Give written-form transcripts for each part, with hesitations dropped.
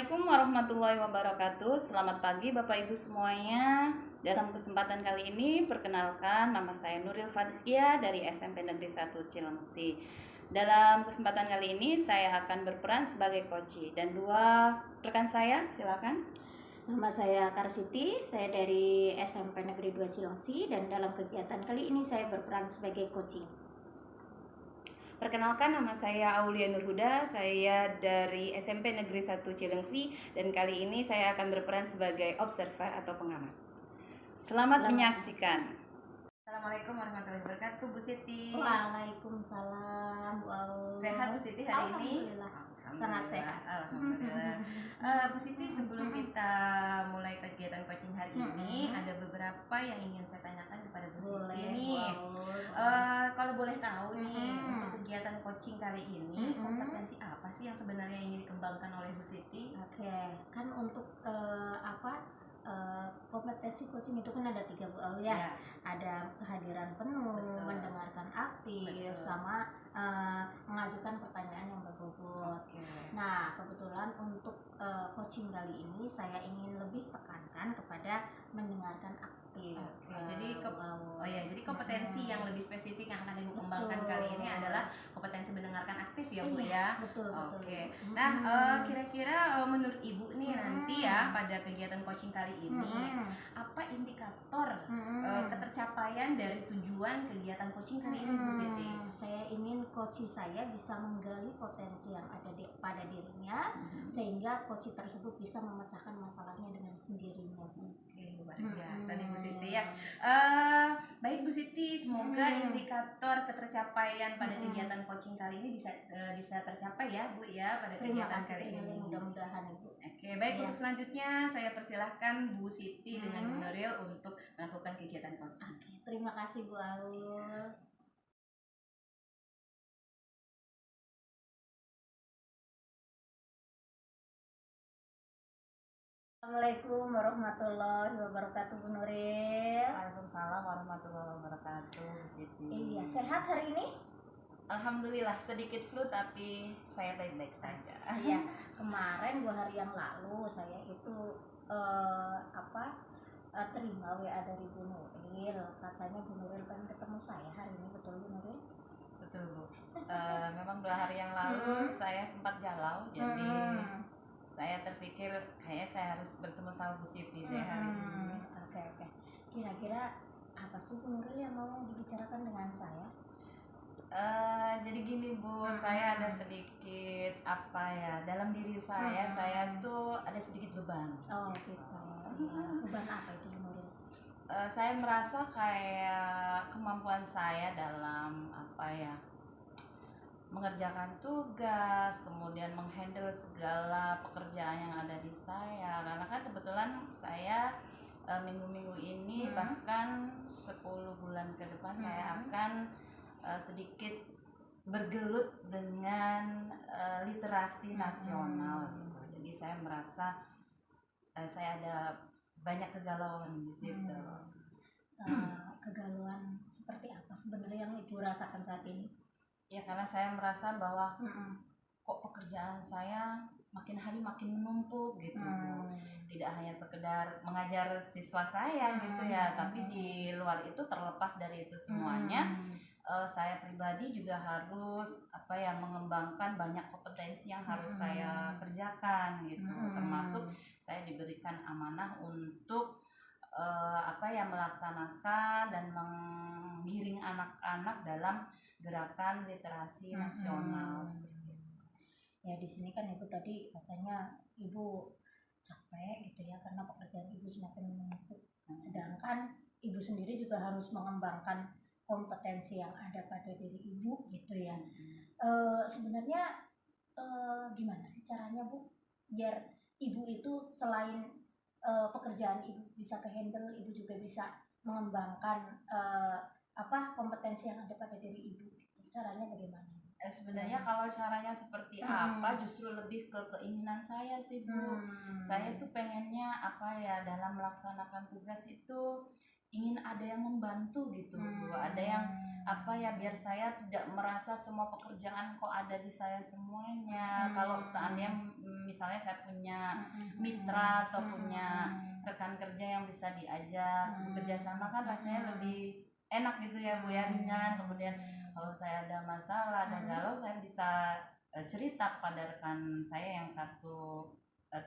Assalamualaikum warahmatullahi wabarakatuh. Selamat pagi Bapak Ibu semuanya. Dalam kesempatan kali ini perkenalkan, nama saya Nuril Fadhia dari SMP Negeri 1 Cilengsi. Dalam kesempatan kali ini saya akan berperan sebagai coach dan dua rekan saya, silakan. Nama saya Karsiti, saya dari SMP Negeri 2 Cilengsi dan dalam kegiatan kali ini saya berperan sebagai coaching. Perkenalkan, nama saya Aulia Nurhuda, saya dari SMP Negeri 1 Cilengsi dan kali ini saya akan berperan sebagai observer atau pengamat. Selamat menyaksikan. Assalamualaikum warahmatullahi wabarakatuh, Bu Siti. Waalaikumsalam. Wow. Sehat Bu Siti hari ini? Alhamdulillah. Sangat sehat. Alhamdulillah. Bu Siti, sebelum kita mulai kegiatan coaching hari ini, ada beberapa yang ingin saya tanyakan kepada Bu Siti nih. Kalau boleh tahu nih, untuk kegiatan coaching kali ini, kompetensi apa sih yang sebenarnya ingin dikembangkan oleh Bu Siti? Oke, kan untuk kompetensi coaching itu kan ada 3 Bu Aulia. Ya. Ada kehadiran penuh, Betul. mendengarkan aktif, Betul. sama mengajukan pertanyaan yang berbobot. Oke. Nah, kebetulan untuk coaching kali ini saya ingin lebih tekankan kepada mendengarkan aktif. Oke, jadi kompetensi yang lebih spesifik yang akan Ibu kembangkan Betul. kali ini adalah kompetensi mendengarkan aktif ya Bu Iya, ya. betul. Oke. Nah, kira-kira menurut Ibu nih nanti ya pada kegiatan coaching kali ini, apa indikator ketercapaian dari tujuan kegiatan coaching kali ini Bu Siti? Saya ingin coach saya bisa menggali potensi yang ada pada dirinya sehingga coach tersebut bisa memecahkan masalahnya dengan sendirinya. Oke, luar biasa nih Bu Siti ya. Baik Bu Siti, semoga indikator ketercapaian pada kegiatan coaching kali ini bisa tercapai ya Bu ya pada kegiatan kali ini. Mudah-mudahan Ibu. Oke, baik, untuk selanjutnya saya persilahkan Bu Siti dengan Bu Nuril untuk melakukan kegiatan coaching. Oke, terima kasih Bu Aul. Assalamualaikum warahmatullahi wabarakatuh Bu Nuril. Waalaikumsalam warahmatullahi wabarakatuh Bu Siti. Iya, sehat hari ini? Alhamdulillah, sedikit flu tapi saya baik-baik saja. Iya, kemarin 2 hari yang lalu saya itu terima WA dari Bu Nuril, katanya Bu Nuril pengen ketemu saya hari ini, betul Bu Nuril? Betul Bu. Memang 2 hari yang lalu saya sempat galau, jadi saya terpikir kayaknya saya harus bertemu sama Bu Siti deh hari ini. Oke. Kira-kira apa sih Bu Nuril yang mau dibicarakan dengan saya? Jadi gini Bu, saya ada sedikit dalam diri saya tuh ada sedikit beban. Oh gitu. Ya. Beban apa itu Bu Nuril? Saya merasa kayak kemampuan saya dalam mengerjakan tugas, kemudian menghandle segala pekerjaan yang ada di saya. Karena kan kebetulan saya minggu-minggu ini bahkan 10 bulan ke depan saya akan sedikit bergelut dengan literasi nasional gitu. Jadi saya merasa saya ada banyak kegalauan di situ. Kegalauan seperti apa sebenarnya yang Ibu rasakan saat ini? Ya karena saya merasa bahwa kok pekerjaan saya makin hari makin menumpuk gitu Bu. Tidak hanya sekedar mengajar siswa saya gitu ya, tapi di luar itu terlepas dari itu semuanya, saya pribadi juga harus mengembangkan banyak kompetensi yang harus saya kerjakan gitu. Termasuk saya diberikan amanah untuk melaksanakan dan menggiring anak-anak dalam gerakan literasi nasional seperti itu. Ya di sini kan Ibu tadi katanya Ibu capek gitu ya karena pekerjaan Ibu semakin menumpuk. Sedangkan Ibu sendiri juga harus mengembangkan kompetensi yang ada pada diri Ibu gitu ya. Sebenarnya gimana sih caranya Bu biar Ibu itu selain pekerjaan Ibu bisa kehandle, Ibu juga bisa mengembangkan kompetensi yang ada pada diri Ibu. Caranya bagaimana? Sebenarnya kalau caranya seperti apa, justru lebih ke keinginan saya sih Bu. Saya tuh pengennya dalam melaksanakan tugas itu ingin ada yang membantu gitu Bu, ada yang apa ya, biar saya tidak merasa semua pekerjaan kok ada di saya semuanya. Kalau seandainya misalnya saya punya mitra atau punya rekan kerja yang bisa diajak bekerja sama, kan rasanya lebih enak gitu ya Bu ya, ringan. Kemudian kalau saya ada masalah, ada galau, saya bisa cerita kepada rekan saya yang satu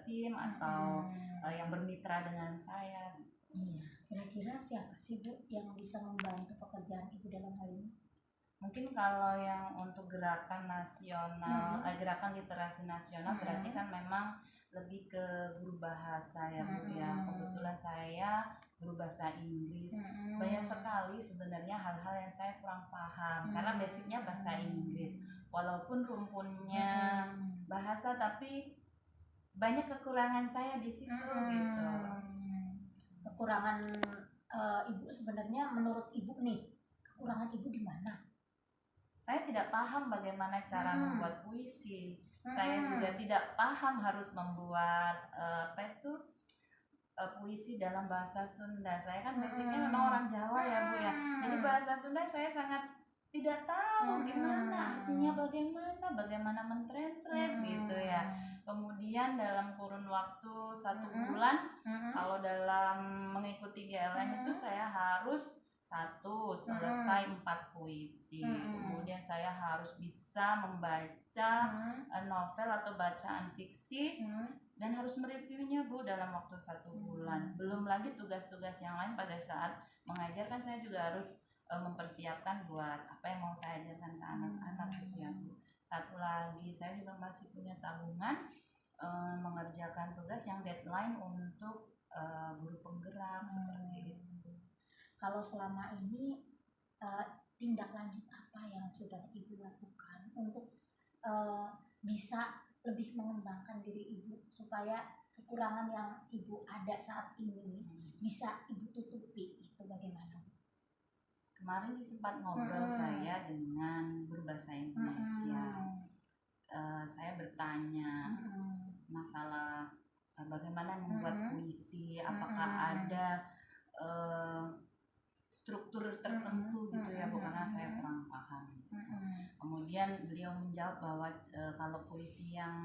tim atau yang bermitra dengan saya. Iya, kira-kira siapa sih Bu yang bisa membantu pekerjaan Ibu dalam hal ini? Mungkin kalau yang untuk gerakan nasional, gerakan literasi nasional, berarti kan memang lebih ke guru bahasa ya Bu ya. Kebetulan saya guru bahasa Inggris. Banyak sekali sebenarnya hal-hal yang saya kurang paham karena basicnya bahasa Inggris. Walaupun rumpunnya bahasa, tapi banyak kekurangan saya di situ gitu. Kekurangan Ibu sebenarnya menurut Ibu nih, kekurangan Ibu di mana? Saya tidak paham bagaimana cara membuat puisi. Saya juga tidak paham harus membuat puisi dalam bahasa Sunda. Saya kan basicnya memang orang Jawa ya Bu ya. Jadi bahasa Sunda saya sangat tidak tahu gimana artinya, bagaimana mentranslate gitu ya. Kemudian dalam kurun waktu 1 bulan, kalau dalam mengikuti GLN itu saya harus selesai 4 puisi. Kemudian saya harus bisa membaca novel atau bacaan fiksi dan harus mereviewnya Bu dalam waktu 1 bulan. Belum lagi tugas-tugas yang lain pada saat mengajar, kan saya juga harus mempersiapkan buat apa yang mau saya ajarkan ke anak-anak gitu ya Bu. Satu lagi, saya juga masih punya tabungan mengerjakan tugas yang deadline untuk guru penggerak seperti itu. Kalau selama ini tindak lanjut apa yang sudah Ibu lakukan untuk bisa lebih mengembangkan diri Ibu supaya kekurangan yang Ibu ada saat ini bisa Ibu tutupi, itu bagaimana? Kemarin sih sempat ngobrol saya dengan guru bahasa Indonesia. Saya bertanya masalah bagaimana membuat puisi, apakah ada struktur tertentu gitu ya Bu, karena saya kurang paham. Kemudian beliau menjawab bahwa kalau puisi yang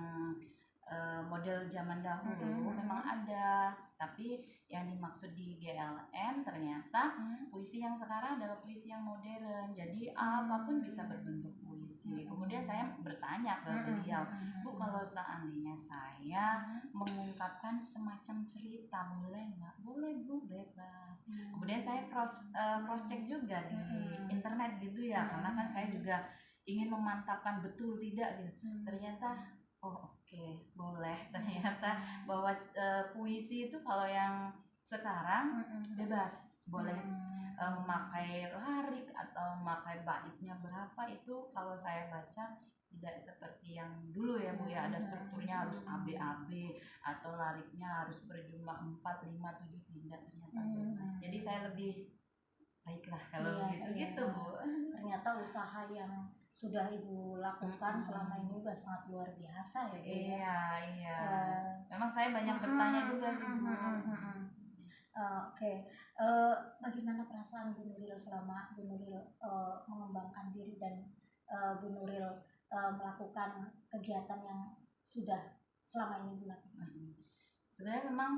model zaman dahulu memang ada, tapi yang dimaksud di GLN ternyata puisi yang sekarang adalah puisi yang modern, jadi apapun bisa berbentuk puisi. Kemudian saya bertanya ke beliau, Bu, kalau seandainya saya mengungkapkan semacam cerita, boleh nggak? Boleh Bu, bebas. Kemudian saya cross check juga di internet gitu ya, karena kan saya juga ingin memantapkan betul tidak gitu. Ternyata oke, boleh. Ternyata bahwa puisi itu kalau yang sekarang bebas, boleh memakai lirik atau memakai baitnya berapa, itu kalau saya baca tidak seperti yang dulu ya Bu ya, ada strukturnya harus ABAB atau liriknya harus berjumlah 4, 5, 7, tidak, ternyata bebas. Jadi saya lebih baiklah kalau gitu Bu. Ternyata usaha yang sudah Ibu lakukan selama ini udah sangat luar biasa ya Bu. Iya. Memang saya banyak bertanya juga sih Bu. Oke. Bagaimana perasaan Bu Nuril selama Bu Nuril mengembangkan diri dan Bu Nuril melakukan kegiatan yang sudah selama ini Bu lakukan? Sebenarnya memang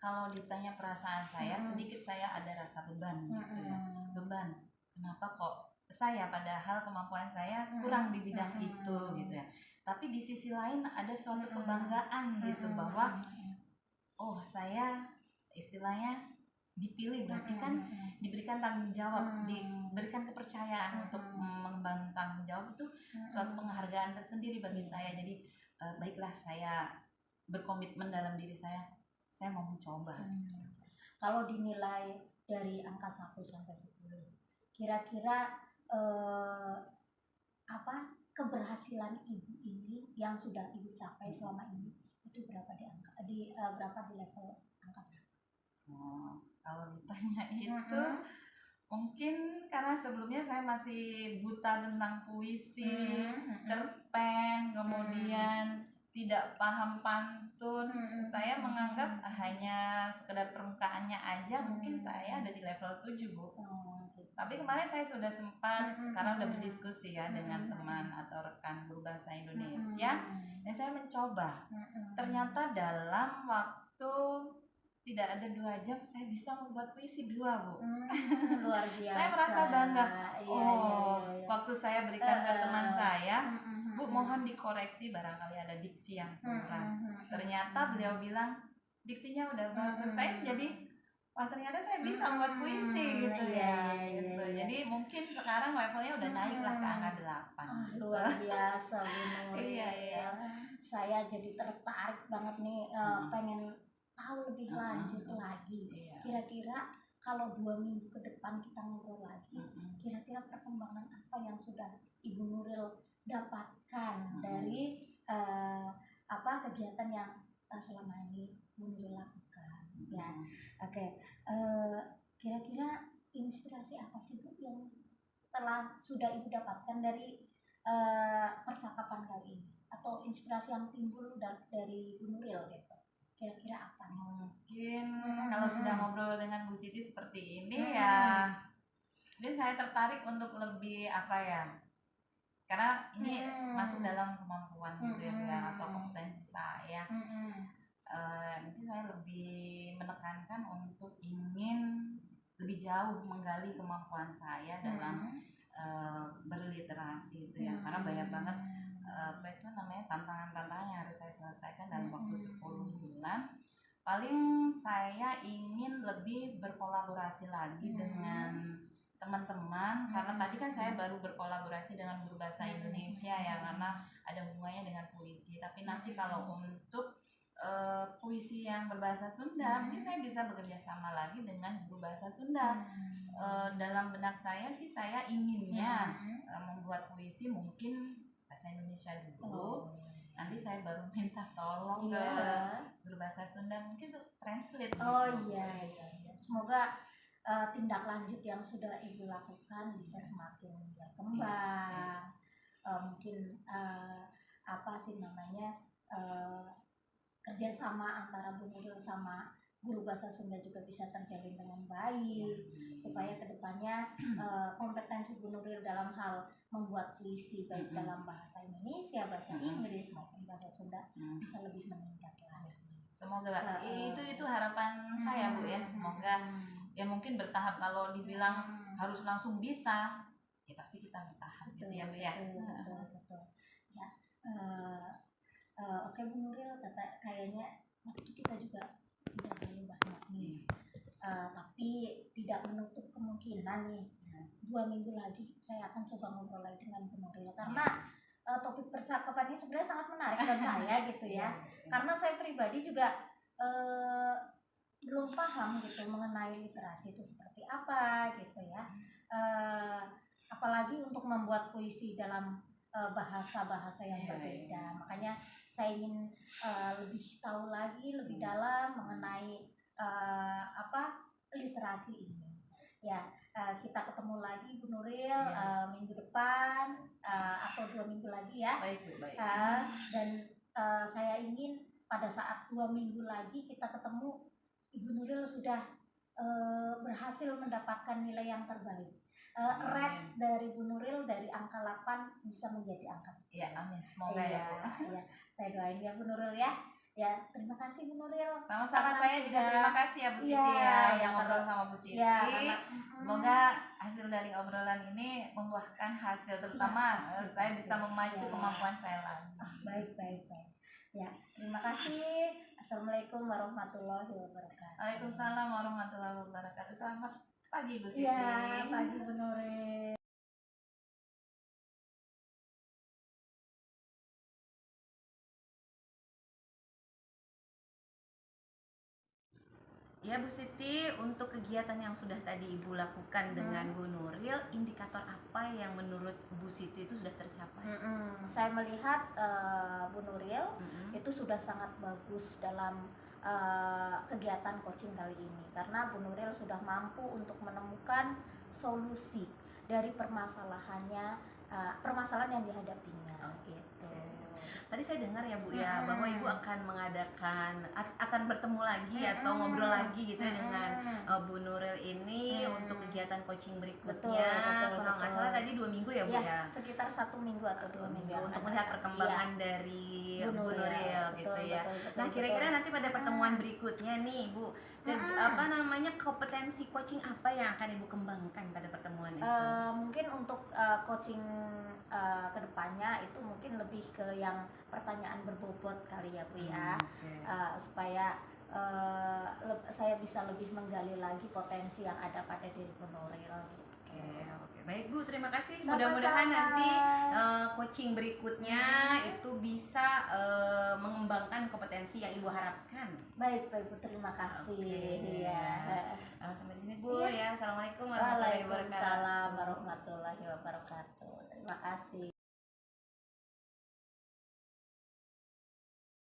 kalau ditanya perasaan saya, sedikit saya ada rasa beban gitu ya. Beban. Kenapa kok saya, padahal kemampuan saya kurang di bidang itu gitu ya. Tapi di sisi lain ada suatu kebanggaan gitu, bahwa saya istilahnya dipilih, berarti kan diberikan tanggung jawab, diberikan kepercayaan untuk mengemban tanggung jawab, itu suatu penghargaan tersendiri bagi saya. Jadi baiklah, saya berkomitmen dalam diri saya mau mencoba. Kalau dinilai dari angka 1 sampai 10, kira-kira apa keberhasilan Ibu ini yang sudah Ibu capai selama ini itu berapa di level angka berapa? Kalau ditanya itu mungkin karena sebelumnya saya masih buta tentang puisi, cerpen, kemudian tidak paham pantun. Saya menganggap hanya sekedar permukaannya aja, mungkin saya ada di level 7, Bu. Gitu. Tapi kemarin saya sudah sempat, karena udah berdiskusi ya dengan teman atau rekan guru bahasa Indonesia, dan saya mencoba. Ternyata dalam waktu tidak ada 2 jam saya bisa membuat puisi 2, Bu. Luar biasa. Saya merasa bangga. Iya. Waktu saya berikan ke teman saya, Bu, mohon dikoreksi barangkali ada diksi yang kurang. Ternyata beliau bilang diksinya udah bagus. Saya jadi ternyata saya bisa membuat puisi gitu ya. Gitu. Jadi mungkin sekarang levelnya udah naik lah ke angka 8. Luar biasa, Bu Nuril. Iya. Saya jadi tertarik banget nih, pengen tahu lebih lanjut lagi. Kira-kira kalau 2 minggu ke depan kita ngobrol lagi, kira-kira perkembangan apa yang sudah Ibu Nuril dapatkan dari kegiatan yang selama ini Bu Nuril lakukan? Ya, oke. Kira-kira inspirasi apa sih, Bu, yang sudah Ibu dapatkan dari percakapan kali ini, atau inspirasi yang timbul dari Bu Nuril gitu? Kira-kira apa nih? Mungkin kalau sudah ngobrol dengan Bu Siti seperti ini ya, ini saya tertarik untuk lebih karena ini masuk dalam kemampuan gitu ya, atau kompetensi saya. Mungkin saya lebih menekankan untuk ingin lebih jauh menggali kemampuan saya dalam berliterasi itu ya, karena banyak banget tantangan-tantangan yang harus saya selesaikan dalam waktu 10 bulan. Paling saya ingin lebih berkolaborasi lagi dengan teman-teman, karena tadi kan saya baru berkolaborasi dengan guru bahasa Indonesia ya, karena ada hubungannya dengan puisi. Tapi nanti kalau untuk puisi yang berbahasa Sunda, mungkin saya bisa bekerja sama lagi dengan guru bahasa Sunda. Dalam benak saya sih saya inginnya membuat puisi mungkin bahasa Indonesia dulu. Nanti saya baru minta tolong ke guru bahasa Sunda mungkin untuk translate. Iya. Semoga tindak lanjut yang sudah Ibu lakukan bisa semakin berkembang. Mungkin kerjasama antara Bu Nuril sama guru bahasa Sunda juga bisa terjalin dengan baik, supaya kedepannya kompetensi Bu Nuril dalam hal membuat puisi baik dalam bahasa Indonesia, bahasa Inggris maupun bahasa Sunda bisa lebih meningkat lagi. Semoga itu harapan saya, Bu ya. Semoga ya mungkin bertahap. Kalau dibilang harus langsung bisa, ya pasti kita bertahap gitu ya, Bu ya. Betul. Ya. Oke, Bu Nuril, kayaknya waktu kita juga udah terlalu banyak nih. Tapi tidak menutup kemungkinan nih 2 minggu lagi saya akan coba ngobrol lagi dengan Bu Nuril, karena topik percakapan ini sebenarnya sangat menarik buat saya gitu ya. Karena saya pribadi juga belum paham gitu mengenai literasi itu seperti apa gitu ya. Apalagi untuk membuat puisi dalam bahasa-bahasa yang berbeda. Makanya saya ingin lebih tahu lagi, lebih dalam mengenai literasi ini. Ya, kita ketemu lagi Bu Nuril minggu depan atau 2 minggu lagi ya. Baik, Bu, baik. Dan saya ingin pada saat 2 minggu lagi kita ketemu, Ibu Nuril sudah berhasil mendapatkan nilai yang terbaik. Rate dari Bu Nuril dari angka 8 bisa menjadi angka 10. Ya, amin. Semoga ya, Bu. Ya, saya doain ya Bu Nuril ya. Ya, terima kasih Bu Nuril. Sama-sama, saya juga terima kasih ya Bu Siti yang ngobrol sama Bu Siti. Semoga hasil dari obrolan ini membuahkan hasil, terutama saya bisa memacu kemampuan saya lagi. Baik. Ya, terima kasih. Assalamualaikum warahmatullahi wabarakatuh. Waalaikumsalam warahmatullahi wabarakatuh. Selamat pagi Bu Siti. Ya, pagi Bu Nuril. Ya Bu Siti, untuk kegiatan yang sudah tadi Ibu lakukan dengan Bu Nuril, indikator apa yang menurut Bu Siti itu sudah tercapai? Saya melihat Bu Nuril itu sudah sangat bagus dalam kegiatan coaching kali ini, karena Bu Nuril sudah mampu untuk menemukan solusi dari permasalahan yang dihadapinya gitu. Tadi saya dengar ya Bu ya, bahwa Ibu akan akan bertemu lagi atau ngobrol lagi gitu ya dengan Bu Nuril ini untuk kegiatan coaching berikutnya. Kalau nggak salah tadi 2 minggu ya Bu ya? Sekitar 1 minggu atau 2 minggu untuk melihat perkembangan dari Bu Nuril gitu ya. Nah, kira-kira nanti pada pertemuan berikutnya nih Bu, kompetensi coaching apa yang akan Ibu kembangkan pada pertemuan itu? Mungkin untuk coaching kedepannya itu mungkin lebih ke yang pertanyaan berbobot kali ya Bu ya, supaya saya bisa lebih menggali lagi potensi yang ada pada diri Bu Nuril. Oke. Baik Bu, terima kasih. Mudah-mudahan nanti coaching berikutnya itu bisa mengembangkan kompetensi yang Ibu harapkan. Baik Bu, terima kasih. Sampai di sini Bu ya. Assalamualaikum warahmatullahi wabarakatuh.